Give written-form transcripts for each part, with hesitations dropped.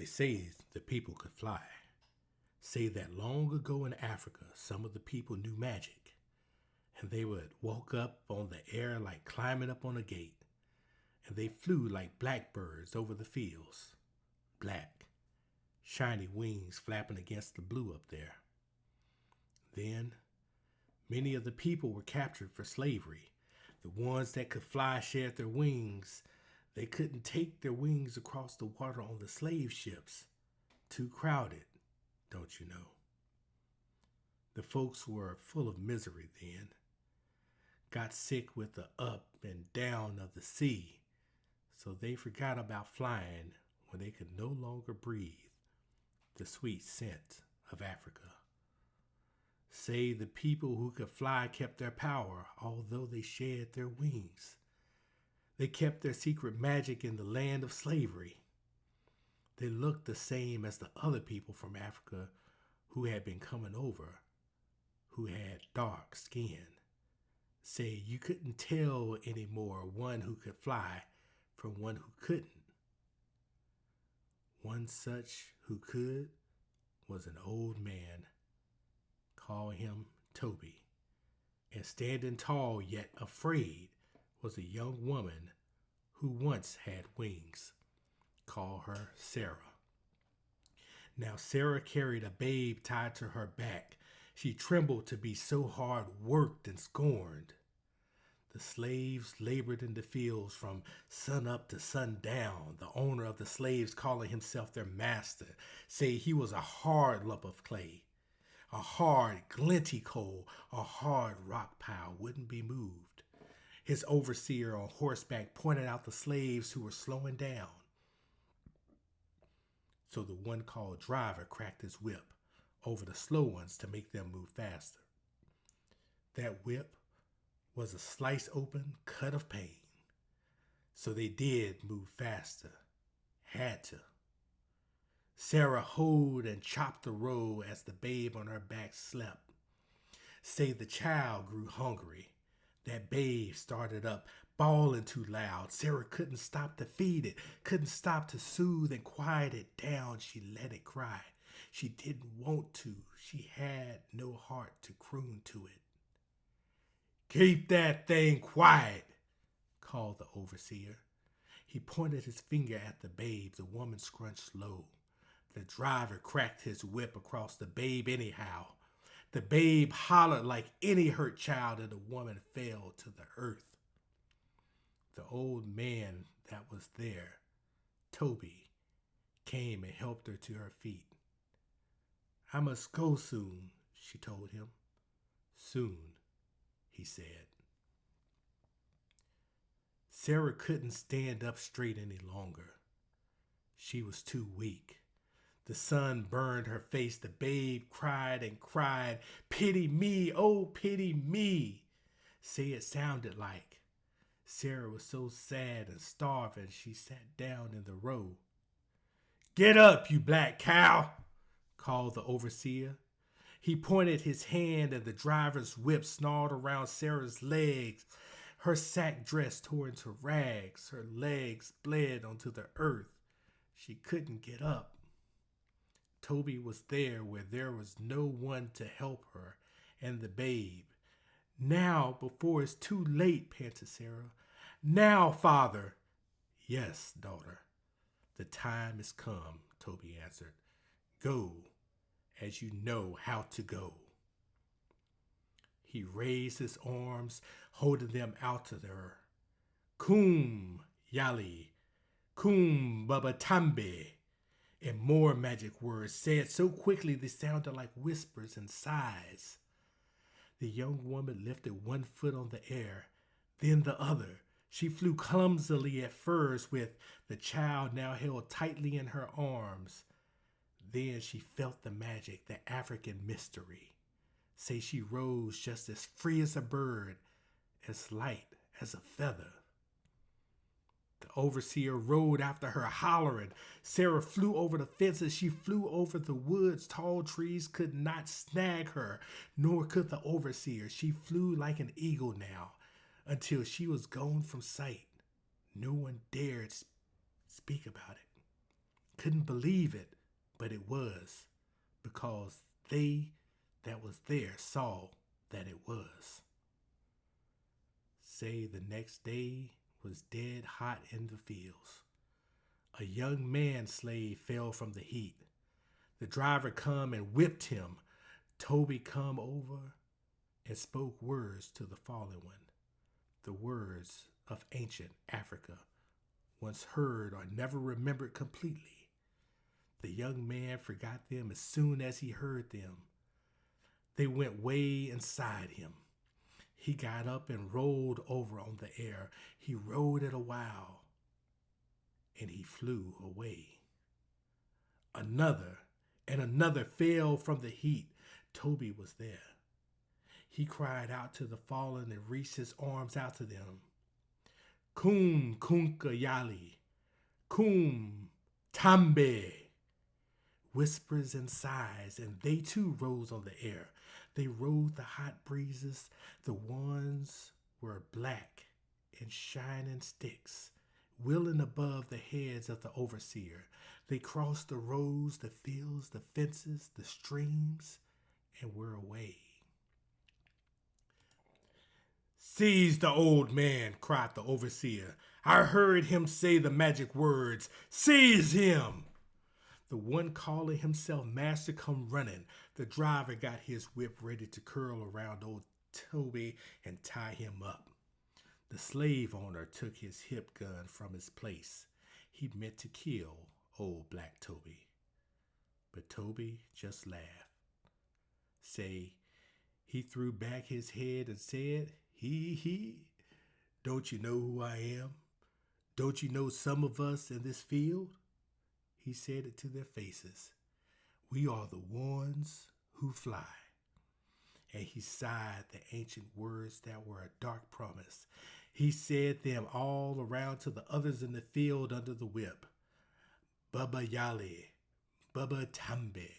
They say the people could fly. Say that long ago in Africa, some of the people knew magic, and they would walk up on the air like climbing up on a gate, and they flew like blackbirds over the fields. Black, shiny wings flapping against the blue up there. Then, many of the people were captured for slavery. The ones that could fly shared their wings. They couldn't take their wings across the water on the slave ships. Too crowded, don't you know? The folks were full of misery then. Got sick with the up and down of the sea, so they forgot about flying when they could no longer breathe the sweet scent of Africa. Say the people who could fly kept their power, although they shed their wings. They kept their secret magic in the land of slavery. They looked the same as the other people from Africa who had been coming over, who had dark skin. Say you couldn't tell anymore one who could fly from one who couldn't. One such who could was an old man. Call him Toby. And standing tall yet afraid was a young woman who once had wings. Call her Sarah. Now Sarah carried a babe tied to her back. She trembled to be so hard worked and scorned. The slaves labored in the fields from sun up to sundown. The owner of the slaves, calling himself their master, say he was a hard lump of clay. A hard, glinty coal, a hard rock pile wouldn't be moved. His overseer on horseback pointed out the slaves who were slowing down. So the one called driver cracked his whip over the slow ones to make them move faster. That whip was a slice open cut of pain. So they did move faster. Had to. Sarah hoed and chopped the row as the babe on her back slept. Say the child grew hungry. That babe started up, bawling too loud. Sarah couldn't stop to feed it, couldn't stop to soothe and quiet it down. She let it cry. She didn't want to. She had no heart to croon to it. "Keep that thing quiet," called the overseer. He pointed his finger at the babe. The woman scrunched low. The driver cracked his whip across the babe anyhow. The babe hollered like any hurt child, and the woman fell to the earth. The old man that was there, Toby, came and helped her to her feet. "I must go soon," she told him. "Soon," he said. Sarah couldn't stand up straight any longer. She was too weak. The sun burned her face. The babe cried and cried, "Pity me, oh, pity me." Say it sounded like. Sarah was so sad and starving, she sat down in the row. "Get up, you black cow," called the overseer. He pointed his hand and the driver's whip snarled around Sarah's legs. Her sack dress tore into rags. Her legs bled onto the earth. She couldn't get up. Toby was there where there was no one to help her and the babe. "Now, before it's too late," panted Sarah. "Now, father." "Yes, daughter, the time is come," Toby answered. "Go, as you know how to go." He raised his arms, holding them out to her. "Kum, Yali, Kum, Babatambe," and more magic words said so quickly they sounded like whispers and sighs. The young woman lifted one foot on the air, then the other. She flew clumsily at first, with the child now held tightly in her arms. Then she felt the magic, the African mystery. Say she rose just as free as a bird, as light as a feather. The overseer rode after her, hollering. Sarah flew over the fences. She flew over the woods. Tall trees could not snag her, nor could the overseer. She flew like an eagle now, until she was gone from sight. No one dared speak about it. Couldn't believe it, but it was, because they that was there saw that it was. Say the next day was dead hot in the fields. A young man slave fell from the heat. The driver come and whipped him. Toby come over and spoke words to the fallen one, the words of ancient Africa, once heard or never remembered completely. The young man forgot them as soon as he heard them. They went way inside him. He got up and rolled over on the air. He rode it a while, and he flew away. Another and another fell from the heat. Toby was there. He cried out to the fallen and reached his arms out to them. Kum kunka yali, kum tambe. Whispers and sighs, and they too rose on the air. They rode the hot breezes. The ones were black and shining sticks, wheeling above the heads of the overseer. They crossed the roads, the fields, the fences, the streams, and were away. Seize the old man, cried the overseer. I heard him say the magic words. Seize him! The one calling himself master come running. The driver got his whip ready to curl around old Toby and tie him up. The slave owner took his hip gun from his place. He meant to kill old black Toby. But Toby just laughed. Say, he threw back his head and said, He, don't you know who I am? Don't you know some of us in this field? He said it to their faces. We are the ones who fly. And he sighed the ancient words that were a dark promise. He said them all around to the others in the field under the whip. Baba Yali, Baba Tambe.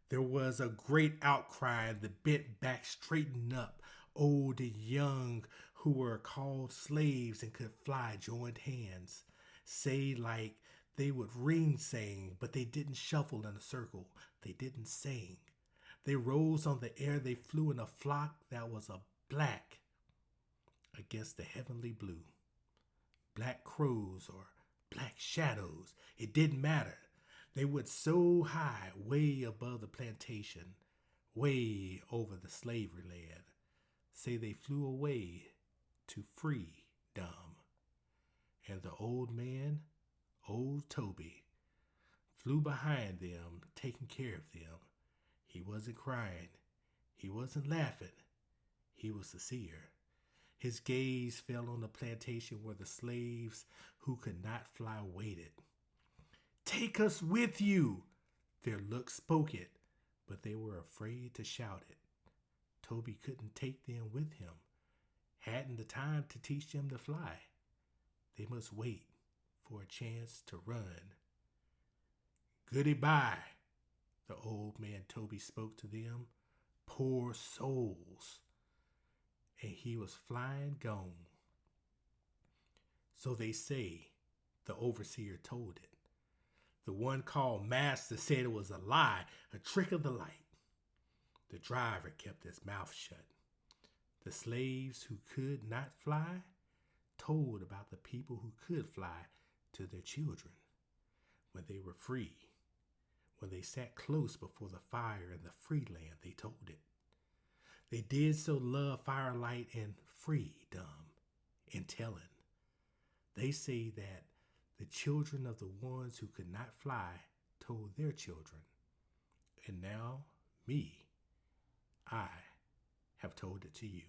There was a great outcry, and the bent back straightened up. Old and young, who were called slaves and could fly, joined hands. Say like they would ring sing, but they didn't shuffle in a circle. They didn't sing. They rose on the air. They flew in a flock that was a black against the heavenly blue. Black crows or black shadows, it didn't matter. They went so high, way above the plantation, way over the slavery land. Say they flew away to freedom. And the old man, old Toby, flew behind them, taking care of them. He wasn't crying. He wasn't laughing. He was the seer. His gaze fell on the plantation where the slaves who could not fly waited. Take us with you! Their looks spoke it, but they were afraid to shout it. Toby couldn't take them with him, hadn't the time to teach them to fly. They must wait for a chance to run. Goodbye, the old man Toby spoke to them. Poor souls. And he was flying gone. So they say, the overseer told it. The one called master said it was a lie, a trick of the light. The driver kept his mouth shut. The slaves who could not fly told about the people who could fly to their children when they were free. When they sat close before the fire in the free land, they told it. They did so love firelight and freedom in telling. They say that the children of the ones who could not fly told their children. And now, I have told it to you.